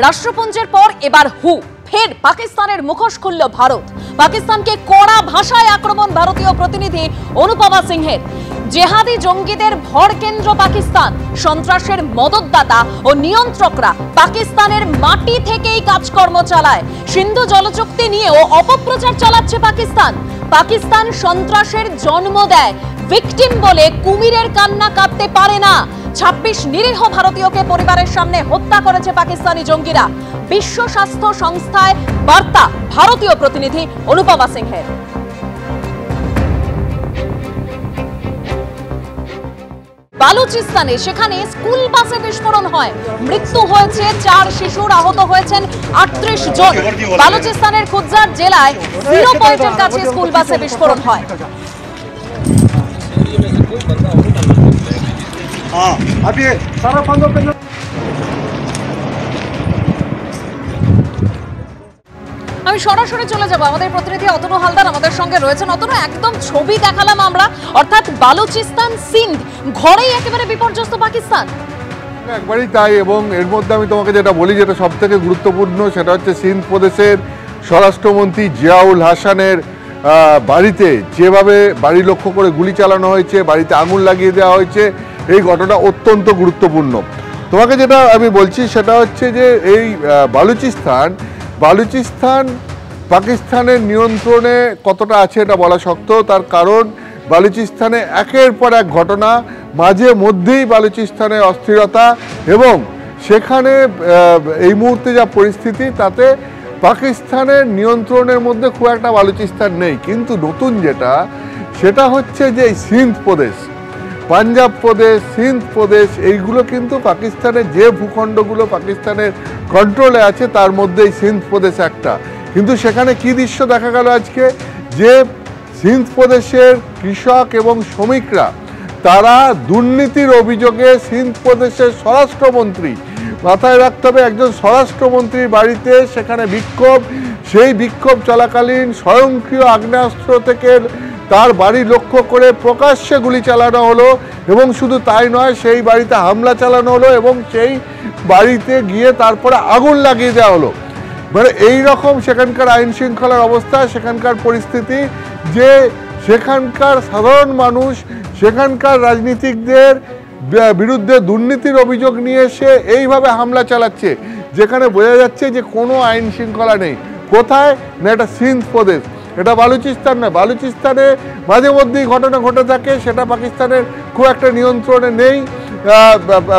রাষ্ট্রপুঞ্জের পর এবার ফের পাকিস্তানের মুখোশ খুলল ভারত। পাকিস্তানকে কড়া ভাষায় আক্রমণ ভারতীয় প্রতিনিধি অনুপমা সিংহের। জেহাদি জঙ্গিদের ভর কেন্দ্র পাকিস্তান, সন্ত্রাসের মদতদাতা ও নিয়ন্ত্রকরা পাকিস্তানের মাটি থেকেই কাজকর্ম চালায়। সিন্ধু জলচুক্তি নিয়েও অপপ্রচার চালাচ্ছে পাকিস্তান। পাকিস্তান সন্ত্রাসের জন্ম দেয়, ভিকটিম বলে কুমিরের কান্না কাঁদতে পারে না। 26 নিরীহ ভারতীয়কে পরিবারের সামনে হত্যা করেছে পাকিস্তানি জঙ্গিরা। বিশ্ব স্বাস্থ্য সংস্থায় বার্তা ভারতীয় প্রতিনিধি অনুপমা সিংহের। বালুচিস্তানে সেখানে স্কুল বাসে বিস্ফোরণ হয়, মৃত্যু হয়েছে 4 শিশুর, আহত হয়েছেন 38 জন। বালুচিস্তানের খুজ্জার জেলায় 0 পয়েন্টের কাছে স্কুল বাসে বিস্ফোরণ হয়। আমি সরাসরি চলে যাব, আমাদের প্রতিনিধি অতনু হালদার আমাদের সঙ্গে রয়েছেন। অতনু, একদম ছবি দেখালাম আমরা, অর্থাৎ বালুচিস্তান সিন্ধ ঘরেই একেবারে বিপর্যস্ত পাকিস্তান। একবারই তাই, এবং এর মধ্যে আমি তোমাকে যেটা বলি, যেটা সব থেকে গুরুত্বপূর্ণ, সেটা হচ্ছে সিন্ধ প্রদেশের স্বরাষ্ট্রমন্ত্রী জিয়াউল হাসানের বাড়িতে যেভাবে বাড়ি লক্ষ্য করে গুলি চালানো হয়েছে, বাড়িতে আগুন লাগিয়ে দেওয়া হয়েছে, এই ঘটনা অত্যন্ত গুরুত্বপূর্ণ। তোমাকে যেটা আমি বলছি সেটা হচ্ছে যে এই বালুচিস্তান পাকিস্তানের নিয়ন্ত্রণে কতটা আছে এটা বলা শক্ত। তার কারণ বালুচিস্তানে একের পর এক ঘটনা, মাঝে মধ্যেই বালুচিস্তানের অস্থিরতা, এবং সেখানে এই মুহূর্তে যা পরিস্থিতি তাতে পাকিস্তানের নিয়ন্ত্রণের মধ্যে খুব একটা বালুচিস্তান নেই। কিন্তু নতুন সেটা হচ্ছে যে এই সিন্ধ প্রদেশ, পাঞ্জাব প্রদেশ, সিন্ধ প্রদেশ, এইগুলো কিন্তু পাকিস্তানের যে ভূখণ্ডগুলো পাকিস্তানের কন্ট্রোলে আছে তার মধ্যে এই সিন্ধ প্রদেশ একটা। কিন্তু সেখানে কি দৃশ্য দেখা গেল আজকে, যে সিন্ধ প্রদেশের কৃষক এবং শ্রমিকরা তারা দুর্নীতির অভিযোগে সিন্ধ প্রদেশের স্বরাষ্ট্রমন্ত্রী, মাথায় রাখতে হবে একজন স্বরাষ্ট্রমন্ত্রীর বাড়িতে সেখানে বিক্ষোভ, সেই বিক্ষোভ চলাকালীন স্বয়ংক্রিয় আগ্নেয়াস্ত্র থেকে তার বাড়ি লক্ষ্য করে প্রকাশ্যে গুলি চালানো হলো, এবং শুধু তাই নয়, সেই বাড়িতে হামলা চালানো হলো এবং সেই বাড়িতে গিয়ে তারপরে আগুন লাগিয়ে দেওয়া হলো। মানে এই রকম সেখানকার আইন শৃঙ্খলার অবস্থা, সেখানকার পরিস্থিতি, যে সেখানকার সাধারণ মানুষ সেখানকার রাজনীতিকদের বিরুদ্ধে দুর্নীতির অভিযোগ নিয়ে এসে এইভাবে হামলা চালাচ্ছে, যেখানে বোঝা যাচ্ছে যে কোনো আইন শৃঙ্খলা নেই। কোথায় না, এটা সিন্ধ প্রদেশ, এটা বালুচিস্তান না। বালুচিস্তানে মাঝে মধ্যেই ঘটনা ঘটে থাকে, সেটা পাকিস্তানের খুব একটা নিয়ন্ত্রণে নেই।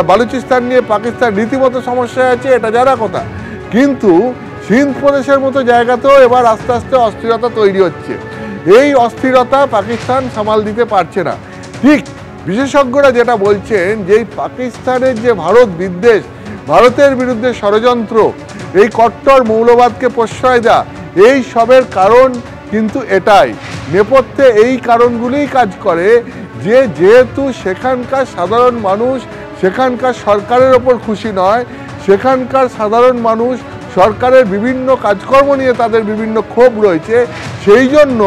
বালুচিস্তান নিয়ে পাকিস্তান রীতিমতো সমস্যায় আছে, এটা জানা কথা। কিন্তু সিন্ধ প্রদেশের মতো জায়গাতেও এবার আস্তে আস্তে অস্থিরতা তৈরি হচ্ছে। এই অস্থিরতা পাকিস্তান সামাল দিতে পারছে না। ঠিক বিশেষজ্ঞরা যেটা বলছেন, যে পাকিস্তানের যে ভারত বিদ্বেষ, ভারতের বিরুদ্ধে ষড়যন্ত্র, এই কট্টর মৌলবাদকে প্রশ্রয় দেয়া, এই সবের কারণ কিন্তু এটাই। নেপথ্যে এই কারণগুলিই কাজ করে, যে যেহেতু সেখানকার সাধারণ মানুষ সেখানকার সরকারের ওপর খুশি নয়, সেখানকার সাধারণ মানুষ সরকারের বিভিন্ন কাজকর্ম নিয়ে তাদের বিভিন্ন ক্ষোভ রয়েছে, সেই জন্য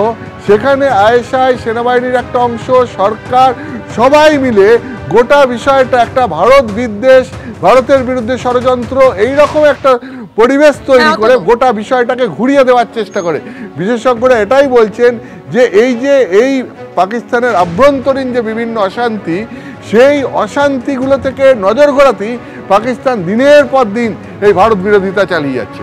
সেখানে আইএসআই, সেনাবাহিনীর একটা অংশ, সরকার, সবাই মিলে গোটা বিষয়টা একটা ভারত বিদ্বেষ, ভারতের বিরুদ্ধে ষড়যন্ত্র, এইরকম একটা পরিবেশ তৈরি করে গোটা বিষয়টাকে ঘুরিয়ে দেওয়ার চেষ্টা করে। বিশেষজ্ঞরা এটাই বলছেন যে এই পাকিস্তানের আভ্যন্তরীণ যে বিভিন্ন অশান্তি, সেই অশান্তিগুলো থেকে নজর ঘোরাতেই পাকিস্তান দিনের পর দিন এই ভারত বিরোধিতা চালিয়ে যাচ্ছে।